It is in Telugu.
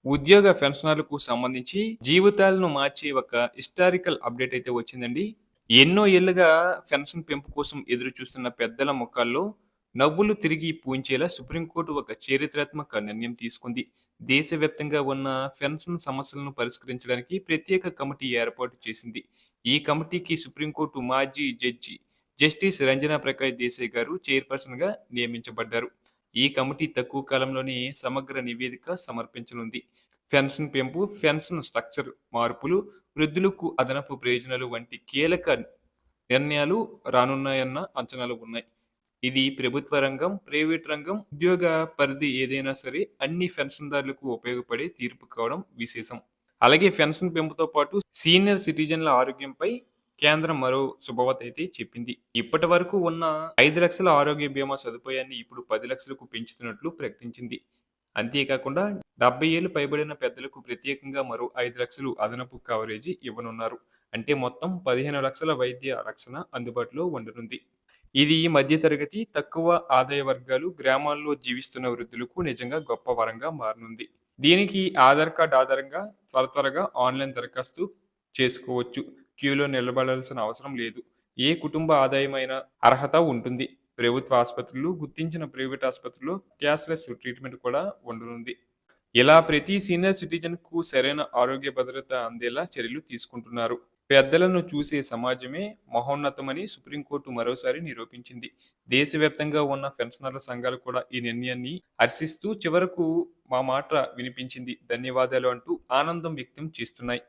ఉద్యోగ పెన్షనర్లకు సంబంధించి జీవితాలను మార్చే ఒక హిస్టారికల్ అప్డేట్ అయితే వచ్చిందండి. ఎన్నో ఏళ్లుగా పెన్షన్ పెంపు కోసం ఎదురు చూస్తున్న పెద్దల ముఖాల్లో నవ్వులు తిరిగి పూయించేలా సుప్రీంకోర్టు ఒక చారిత్రాత్మక నిర్ణయం తీసుకుంది. దేశవ్యాప్తంగా ఉన్న పెన్షన్ సమస్యలను పరిష్కరించడానికి ప్రత్యేక కమిటీ ఏర్పాటు చేసింది. ఈ కమిటీకి సుప్రీంకోర్టు మాజీ జడ్జి జస్టిస్ రంజనా ప్రకాష్ దేశాయ్ గారు చైర్పర్సన్‌గా నియమించబడ్డారు. ఈ కమిటీ తక్కువ కాలంలోనే సమగ్ర నివేదిక సమర్పించనుంది. పెన్షన్ పెంపు, పెన్షన్ స్ట్రక్చర్ మార్పులు, వృద్ధులకు అదనపు ప్రయోజనాలు వంటి కీలక నిర్ణయాలు రానున్నాయన్న అంచనాలు ఉన్నాయి. ఇది ప్రభుత్వ రంగం, ప్రైవేట్ రంగం, ఉద్యోగ పరిధి ఏదైనా సరే అన్ని పెన్షన్‌దారులకు ఉపయోగపడే తీర్పు కావడం విశేషం. అలాగే పెన్షన్ పెంపుతో పాటు సీనియర్ సిటిజన్ల ఆరోగ్యంపై కేంద్రం మరో శుభవార్త అయితే చెప్పింది. ఇప్పటి వరకు ఉన్న 5,00,000 ఆరోగ్య బీమా సదుపాయాన్ని ఇప్పుడు 10,00,000కు పెంచుతున్నట్లు ప్రకటించింది. అంతేకాకుండా 70 ఏళ్లు పైబడిన పెద్దలకు ప్రత్యేకంగా మరో 5,00,000 అదనపు కవరేజీ ఇవ్వనున్నారు. అంటే మొత్తం 15,00,000 వైద్య రక్షణ అందుబాటులో ఉండనుంది. ఇది మధ్య తరగతి, తక్కువ ఆదాయ వర్గాలు, గ్రామాల్లో జీవిస్తున్న వృద్ధులకు నిజంగా గొప్ప వరంగా మారనుంది. దీనికి ఆధార్ కార్డ్ ఆధారంగా త్వరగా ఆన్‌లైన్ దరఖాస్తు చేసుకోవచ్చు. క్యూలో నిలబడాల్సిన అవసరం లేదు. ఏ కుటుంబ ఆదాయమైనా అర్హత ఉంటుంది. ప్రభుత్వ ఆసుపత్రులు, గుర్తించిన ప్రైవేట్ ఆసుపత్రుల్లో క్యాష్‌లెస్ ట్రీట్‌మెంట్ కూడా ఉండనుంది. ఇలా ప్రతి సీనియర్ సిటిజన్‌కు సరైన ఆరోగ్య భద్రత అందేలా చర్యలు తీసుకుంటున్నారు. పెద్దలను చూసే సమాజమే మహోన్నతమని సుప్రీంకోర్టు మరోసారి నిరూపించింది. దేశవ్యాప్తంగా ఉన్న పెన్షనర్ల సంఘాలు కూడా ఈ నిర్ణయాన్ని హర్షిస్తూ చివరకు మా మాట వినిపించింది, ధన్యవాదాలు అంటూ ఆనందం వ్యక్తం చేస్తున్నాయి.